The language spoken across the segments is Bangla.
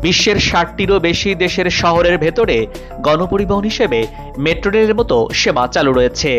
বিশ্বের 60টিরও বেশি দেশের শহরের ভেতরে গণপরিবহন হিসেবে মেট্রো রেলের মতো সেবা চালু রয়েছে।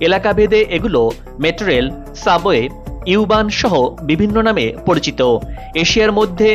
এলাকাভেদে এগুলো মেট্রো রেল, সাবওয়ে, ইউবান সহ বিভিন্ন নামে পরিচিত। এশিয়ার মধ্যে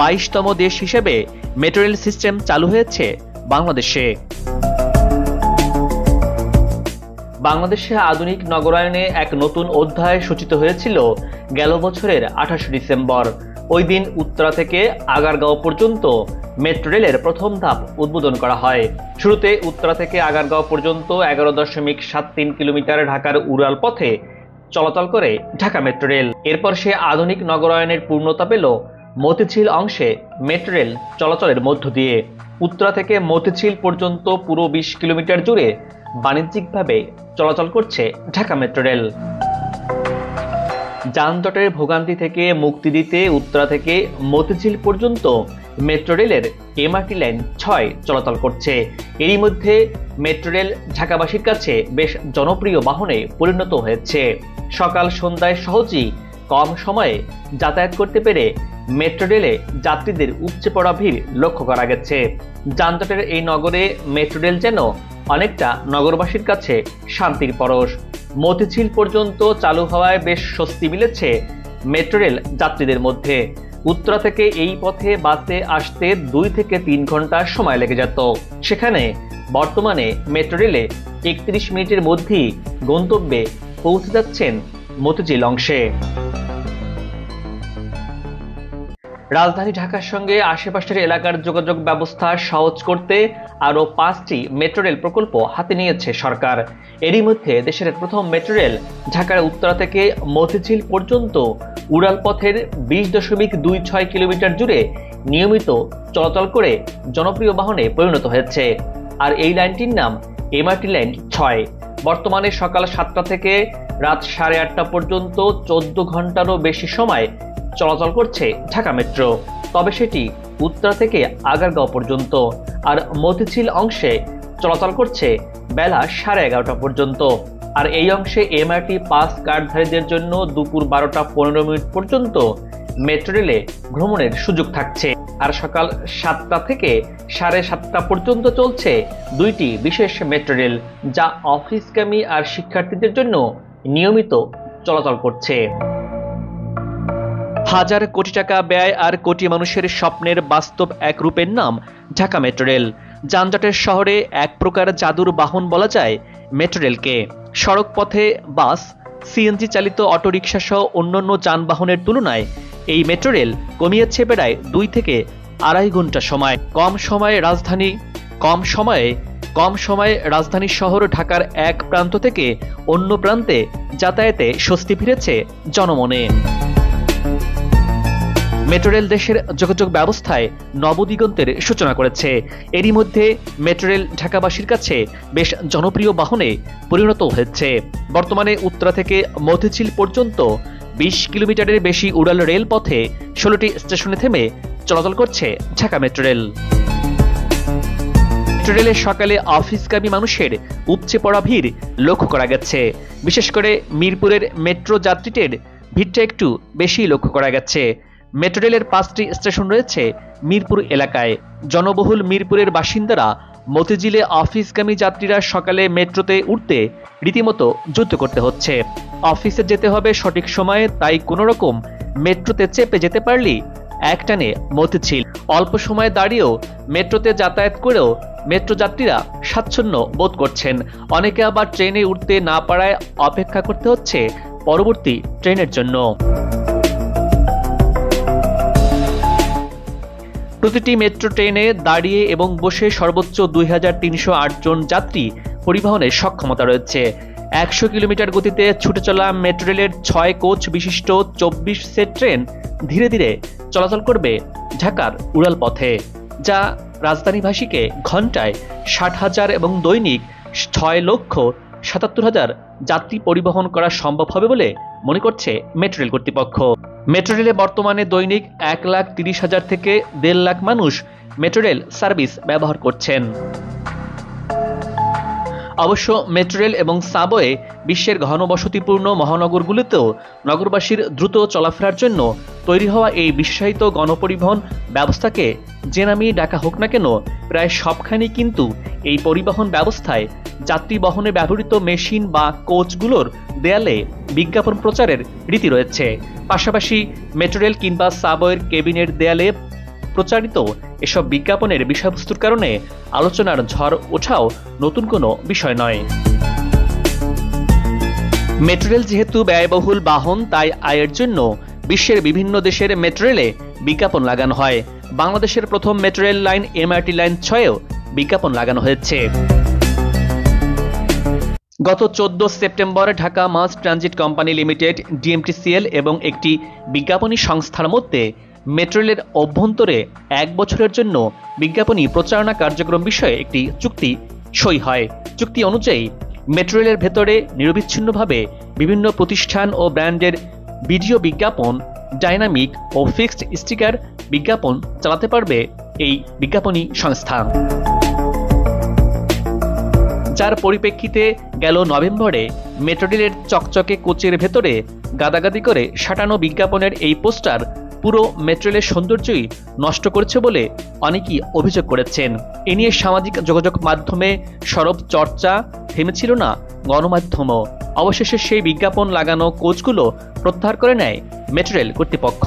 22তম দেশ হিসেবে মেট্রো রেল সিস্টেম চালু হয়েছে বাংলাদেশে। বাংলাদেশে আধুনিক নগরায়নে এক নতুন অধ্যায় সূচিত হয়েছিল গেল বছরের 28 ডিসেম্বর। ওই দিন উত্তরা থেকে আগারগাঁও পর্যন্ত মেট্রো রেলের প্রথম ধাপ উদ্বোধন করা হয়। শুরুতে উত্তরা থেকে আগারগাঁও পর্যন্ত 11.73 কিলোমিটার ঢাকার উড়াল পথে চলাচল করে ঢাকা মেট্রো রেল। এরপর সে আধুনিক নগরায়নের পূর্ণতা পেল মতিঝিল অংশে মেট্রো রেল চলাচলের মধ্য দিয়ে। উত্তরা থেকে মতিঝিল পর্যন্ত পুরো 20 কিলোমিটার জুড়ে বাণিজ্যিকভাবে চলাচল করছে ঢাকা মেট্রো রেল। যানজটের ভোগান্তি থেকে মুক্তি দিতে উত্তরা থেকে মতিঝিল পর্যন্ত মেট্রো রেলের এমআরটি লাইন 6 চলাচল করছে। এরই মধ্যে মেট্রো রেল ঢাকাবাসীর কাছে বেশ জনপ্রিয় বাহনে পরিণত হয়েছে। সকাল সন্ধ্যায় সহজেই কম সময়ে যাতায়াত করতে পেরে মেট্রো রেলে যাত্রীদের উপচে পড়া ভিড় লক্ষ্য করা গেছে। যানজটের এই নগরে মেট্রো রেল যেন অনেকটা নগরবাসীর কাছে শান্তির পরশ। মতিঝিল পর্যন্ত চালু হওয়ায় বেশ স্বস্তি মিলেছে মেট্রো রেল যাত্রীদের মধ্যে। উত্তরা থেকে এই পথে বাসে আসতে 2 থেকে 3 ঘন্টা সময় লেগে যেত, সেখানে বর্তমানে মেট্রো রেলে 31 মিনিটের মধ্যেই গন্তব্যে পৌঁছে যাচ্ছেন মতিঝিল অংশে। রাজধানী ঢাকার সঙ্গে আশেপাশের এলাকার যোগাযোগ ব্যবস্থা সহজ করতে আরও 5টি মেট্রো রেল প্রকল্প হাতে নিয়েছে সরকার। এরই মধ্যে দেশের প্রথম মেট্রো রেল ঢাকার উত্তরা থেকে মতিঝিল পর্যন্ত উড়াল পথের 20.26 কিলোমিটার জুড়ে নিয়মিত চলাচল করে জনপ্রিয় বাহনে পরিণত হয়েছে। আর এই লাইনটির নাম এমআরটি লাইন 6। বর্তমানে সকাল 7টা থেকে রাত 8:30 পর্যন্ত 14 ঘন্টারও বেশি সময় চলাচল করছে ঢাকা মেট্রো। তবে সেটি উত্তরা থেকে আগারগাঁও পর্যন্ত, আর মতিঝিল অংশে চলাচল করছে বেলা 11:30 পর্যন্ত। আর এই অংশে এমআরটি পাস কার্ডধারীদের জন্য দুপুর 12:15 পর্যন্ত মেট্রো রেলে ভ্রমণের সুযোগ থাকছে। আর সকাল 7টা থেকে 7:30 পর্যন্ত চলছে 2টি বিশেষ মেট্রো রেল, যা অফিসগামী আর শিক্ষার্থীদের জন্য নিয়মিত চলাচল করছে। হাজার কোটি টাকা ব্যয় আর কোটি মানুষের স্বপ্নের বাস্তব এক রূপের নাম ঢাকা মেট্রো রেল। যানজটের শহরে এক প্রকার জাদুর বাহন বলা যায় মেট্রো রেলকে। সড়ক পথে বাস, সিএনজি চালিত অটোরিকশা সহ অন্যান্য যানবাহনের তুলনায় এই মেট্রো রেল কমিয়েছে প্রায় 2 থেকে 2.5 ঘন্টা সময়। কম সময়ে রাজধানী শহর ঢাকার এক প্রান্ত থেকে অন্য প্রান্তে যাতায়াতে স্বস্তি ফিরেছে জনমনে। মেট্রো রেল দেশের যোগাযোগ ব্যবস্থায় নবদিগন্তের সূচনা করেছে। এরই মধ্যে মেট্রো রেল ঢাকাবাসীর কাছে বেশ জনপ্রিয় বাহনে পরিণত হয়েছে। বর্তমানে উত্তরা থেকে মতিঝিল পর্যন্ত 20 কিলোমিটারের বেশি উড়াল রেল পথে 16টি স্টেশনে থেমে চলাচল করছে ঢাকা মেট্রো রেল। মেট্রো রেলে সকালে অফিসগামী মানুষের উপচে পড়া ভিড় লক্ষ্য করা গেছে। বিশেষ করে মিরপুরের মেট্রো যাত্রীদের ভিড়টা একটু বেশি লক্ষ্য করা গেছে। মেট্রো রেলের 5টি স্টেশন রয়েছে মিরপুর এলাকায়। জনবহুল মিরপুরের বাসিন্দারা মতিঝিলে অফিসগামী যাত্রীরা সকালে মেট্রোতে উঠতে রীতিমতো যুদ্ধ করতে হচ্ছে। অফিসে যেতে হবে সঠিক সময়ে, তাই কোনো রকম মেট্রোতে চেপে যেতে পারলেই একটানে মতিঝিল। অল্প সময় দাঁড়িয়েও মেট্রোতে যাতায়াত করেও মেট্রো যাত্রীরা স্বাচ্ছন্দ্য বোধ করছেন। অনেকে আবার ট্রেনে উঠতে না পারায় অপেক্ষা করতে হচ্ছে পরবর্তী ট্রেনের জন্য। প্রতিটি মেট্রো ট্রেনে দাঁড়িয়ে এবং বসে সর্বোচ্চ 2308 জন যাত্রী পরিবহনের সক্ষমতা রয়েছে। 100 কিলোমিটার গতিতে ছুটে চলা মেট্রো রেলের 6 কোচ বিশিষ্ট 24 সেট ট্রেন ধীরে ধীরে চলাচল করবে ঢাকার উড়াল পথে, যা রাজধানীবাসীকে ঘন্টায় 60,000 এবং দৈনিক 6,77,000 যাত্রী পরিবহন করা সম্ভব হবে বলে মনে করছে মেট্রো রেল কর্তৃপক্ষ। মেট্রো রেলে বর্তমানে দৈনিক 1,30,000 থেকে 1.5 লাখ মানুষ মেট্রো রেল সার্ভিস ব্যবহার করছেন। অবশ্য মেট্রো রেল এবং সাবওয়ে বিশ্বের ঘনবসতিপূর্ণ মহানগরগুলিতেও নগরবাসীর দ্রুত চলাফেরার জন্য তৈরি হওয়া এই বিশেষায়িত গণপরিবহন ব্যবস্থাকে যে নামেই ডাকা হোক না কেন, প্রায় সবখানি কিন্তু এই পরিবহন ব্যবস্থায় যাত্রী বহনে ব্যবহৃত মেশিন বা কোচগুলোর দেয়ালে বিজ্ঞাপন প্রচারের রীতি রয়েছে। পাশাপাশি মেট্রো রেল কিংবা সাবওয়ের কেবিনের দেয়ালে প্রচারিত এসব বিজ্ঞাপনের বিষয়বস্তুর কারণে আলোচনার ঝড় ওঠাও নতুন কোনো বিষয় নয়। মেট্রো রেল যেহেতু ব্যয়বহুল বাহন, তাই আয়ের জন্য বিশ্বের বিভিন্ন দেশের মেট্রো রেলে বিজ্ঞাপন লাগানো হয়। বাংলাদেশের প্রথম metro rail line MRT line 6-এও বিজ্ঞাপন লাগানো হয়েছে। গত 14 September Dhaka mass transit company limited DMTCL এবং একটি বিজ্ঞাপনী সংস্থার মধ্যে মেট্রো রেলের অভ্যন্তরে 1 বছরের জন্য বিজ্ঞাপনী প্রচারণা কার্যক্রম বিষয়ে একটি চুক্তি সই হয়। চুক্তি অনুযায়ী মেট্রো রেলের ভেতরে নিরবিচ্ছিন্নভাবে বিভিন্ন প্রতিষ্ঠান ও ব্র্যান্ডের ভিডিও বিজ্ঞাপন, ডাইনামিক ও ফিক্সড স্টিকার বিজ্ঞাপন চালাতে পারবে এই বিজ্ঞাপনী সংস্থা। যার পরিপ্রেক্ষিতে গেল নভেম্বরে মেট্রো রেলের চকচকে কোচের ভেতরে গাদাগাদি করে সাঁটানো বিজ্ঞাপনের এই পোস্টার পুরো মেট্রো রেলের সৌন্দর্যই নষ্ট করেছে বলে অনেকেই অভিযোগ করেছেন। এ নিয়ে সামাজিক যোগাযোগ মাধ্যমে সরব চর্চা থেমেছিল না গণমাধ্যমও। অবশেষে সেই বিজ্ঞাপন লাগানো কোচগুলো প্রত্যাহার করে নেয় মেট্রো রেল কর্তৃপক্ষ।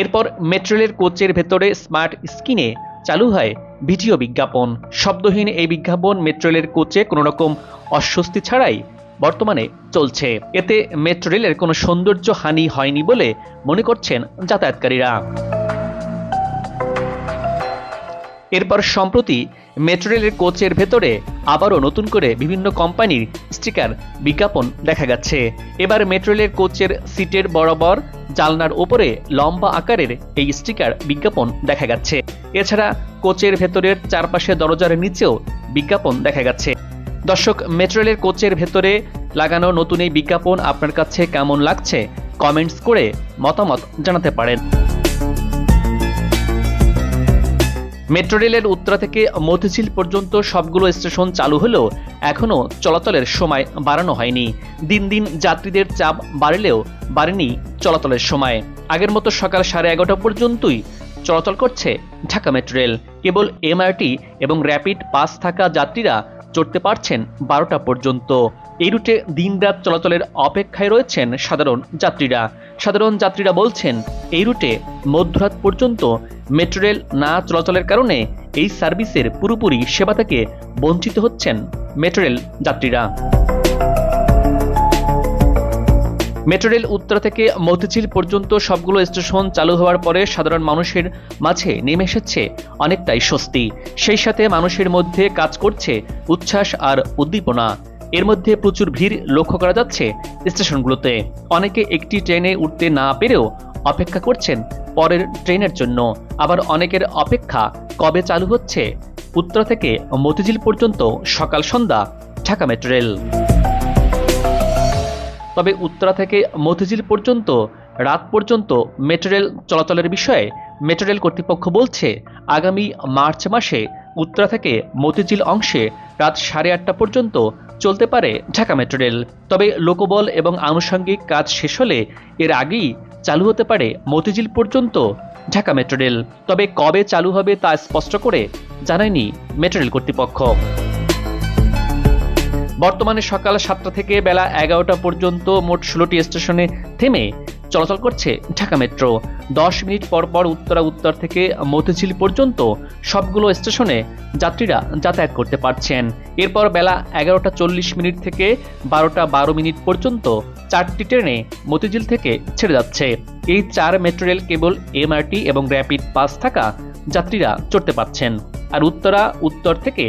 এরপর মেট্রো রেলের কোচের ভেতরে স্মার্ট স্ক্রিনে চালু হয় ভিডিও বিজ্ঞাপন। শব্দহীন এই বিজ্ঞাপন মেট্রো রেলের কোচে কোনো রকম অস্বস্তি ছাড়াই বর্তমানে চলছে। এতে মেট্রো রেলের কোনো সৌন্দর্য হানি হয়নি বলে মনে করছেন যাতায়াতকারীরা। এরপর সম্প্রতি মেট্রো রেলের কোচের ভেতরে আবারও নতুন করে বিভিন্ন কোম্পানির স্টিকার বিজ্ঞাপন দেখা গেছে। এবার মেট্রো রেলের কোচের সিটের বরাবর জানলার ওপরে লম্বা আকারের এই স্টিকার বিজ্ঞাপন দেখা গেছে। এছাড়া কোচের ভেতরের চারপাশে দরজার নিচেও বিজ্ঞাপন দেখা গেছে। দর্শক, মেট্রো রেলের কোচের ভেতরে লাগানো নতুন এই বিজ্ঞাপন আপনার কাছে কেমন লাগছে কমেন্টস করে মতামত জানাতে পারেন। মেট্রো রেলের উত্তরা থেকে মতিঝিল পর্যন্ত সবগুলো স্টেশন চালু হলেও এখনও চলাচলের সময় বাড়ানো হয়নি। দিন দিন যাত্রীদের চাপ বাড়লেও বাড়েনি চলাচলের সময়। আগের মতো সকাল 11:30 পর্যন্তই চলাচল করছে ঢাকা মেট্রো রেল। কেবল MRT এবং র্যাপিড পাস থাকা যাত্রীরা চড়তে পারছেন 12টা পর্যন্ত। এই রুটে দিনরাত চলাচলের অপেক্ষায় রয়েছেন সাধারণ যাত্রীরা বলছেন, এই রুটে মধ্যরাত পর্যন্ত মেট্রো রেল না চলাচলের কারণে এই সার্ভিসের পুরোপুরি সেবা থেকে বঞ্চিত হচ্ছেন মেট্রো রেল যাত্রীরা। মেট্রো রেল উত্তরা থেকে মতিঝিল পর্যন্ত সবগুলো স্টেশন চালু হওয়ার পরে সাধারণ মানুষের মাঝে নেমে এসেছে অনেকটাই স্বস্তি। সেই সাথে মানুষের মধ্যে কাজ করছে উচ্ছ্বাস আর উদ্দীপনা। এর মধ্যে প্রচুর ভিড় লক্ষ্য করা যাচ্ছে স্টেশনগুলোতে। অনেকে একটি ট্রেনে উঠতে না পেরেও অপেক্ষা করছেন পরের ট্রেনের জন্য। আবার অনেকের অপেক্ষা কবে চালু হচ্ছে উত্তরা থেকে মতিঝিল পর্যন্ত সকাল সন্ধ্যা ঢাকা মেট্রো রেল। তবে উত্তরা থেকে মতিঝিল পর্যন্ত রাত পর্যন্ত মেট্রো রেল চলাচলের বিষয়ে মেট্রো রেল কর্তৃপক্ষ বলছে, আগামী মার্চ মাসে উত্তরা থেকে মতিঝিল অংশে রাত 8:30 পর্যন্ত চলতে পারে ঢাকা মেট্রো রেল। তবে লোকবল এবং আনুষঙ্গিক কাজ শেষ হলে এর আগেই চালু হতে পারে মতিঝিল পর্যন্ত ঢাকা মেট্রো রেল। তবে কবে চালু হবে তা স্পষ্ট করে জানায়নি মেট্রো রেল কর্তৃপক্ষ। বর্তমানে সকাল 7টা থেকে বেলা 11টা পর্যন্ত মোট 16টি স্টেশনে থেমে চলাচল করছে ঢাকা মেট্রো। 10 মিনিট পর পর উত্তর থেকে মতিঝিল পর্যন্ত সবগুলো স্টেশনে যাত্রীরা যাতায়াত করতে পারছেন। এরপর বেলা 11:40 থেকে 12:12 পর্যন্ত 4টি ট্রেনে মতিঝিল থেকে ছেড়ে যাচ্ছে। এই 4 মেট্রো রেল কেবল MRT এবং র্যাপিড পাস থাকা যাত্রীরা চড়তে পারছেন। আর উত্তর থেকে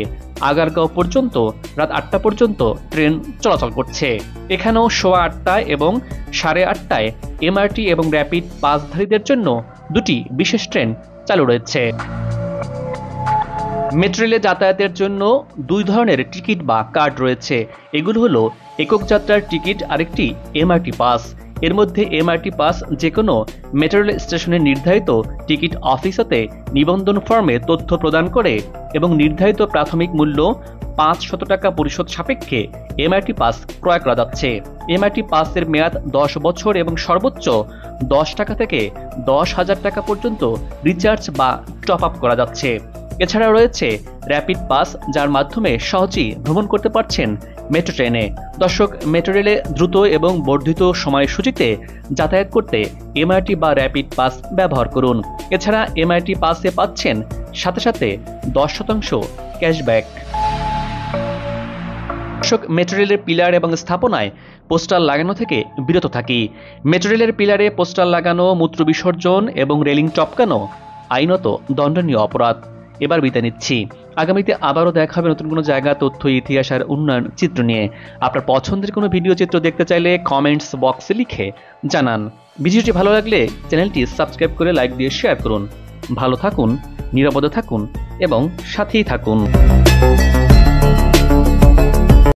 আগারগাঁও পর্যন্ত রাত 8টা পর্যন্ত ট্রেন চলাচল করছে। এখানেও 8:15 এবং 8:30 MRT এবং র্যাপিড পাসধারীদের জন্য 2টি বিশেষ ট্রেন চালু রয়েছে। মেট্রো রেলে যাতায়াতের জন্য 2 ধরনের টিকিট বা কার্ড রয়েছে। এগুলো হলো একক যাত্রার টিকিট আর একটি MRT পাস। এর মধ্যে এমআরটি পাস যে কোনো মেট্রো রেল স্টেশনের নির্ধারিত টিকিট অফিস হতে নিবন্ধন ফর্মে তথ্য প্রদান করে এবং নির্ধারিত প্রাথমিক মূল্য 500 টাকা পরিশোধ সাপেক্ষে এমআরটি পাস ক্রয় করা যাচ্ছে। এমআরটি পাসের মেয়াদ 10 বছর এবং সর্বোচ্চ 10 টাকা থেকে 10,000 টাকা পর্যন্ত রিচার্জ বা টপ আপ করা যাচ্ছে। এছাড়া রয়েছে র্যাপিড পাস, যার মাধ্যমে সহজেই ভ্রমণ করতে পারছেন মেট্রো ট্রেনে। দর্শক, মেট্রো রেলে দ্রুত এবং বর্ধিত সময়সূচিতে যাতায়াত করতে এমআরটি বা র্যাপিড পাস ব্যবহার করুন। এছাড়া এমআরটি পাসে পাচ্ছেন সাথে সাথে 10% ক্যাশব্যাক। দর্শক, মেট্রো রেলের পিলার এবং স্থাপনায় পোস্টার লাগানো থেকে বিরত থাকি। মেট্রো রেলের পিলারে পোস্টার লাগানো, মূত্র বিসর্জন এবং রেলিং টপকানো আইনত দণ্ডনীয় অপরাধ। এবার বিদায় নিচ্ছি। আগামীতে আবারও দেখা হবে নতুন কোনো জায়গা, তথ্য, ইতিহাস আর উন্নয়ন চিত্র নিয়ে। আপনার পছন্দের কোনো ভিডিও চিত্র দেখতে চাইলে কমেন্টস বক্সে লিখে জানান। ভিডিওটি ভালো লাগলে চ্যানেলটি সাবস্ক্রাইব করে লাইক দিয়ে শেয়ার করুন। ভালো থাকুন, নিরাপদে থাকুন এবং সাথেই থাকুন।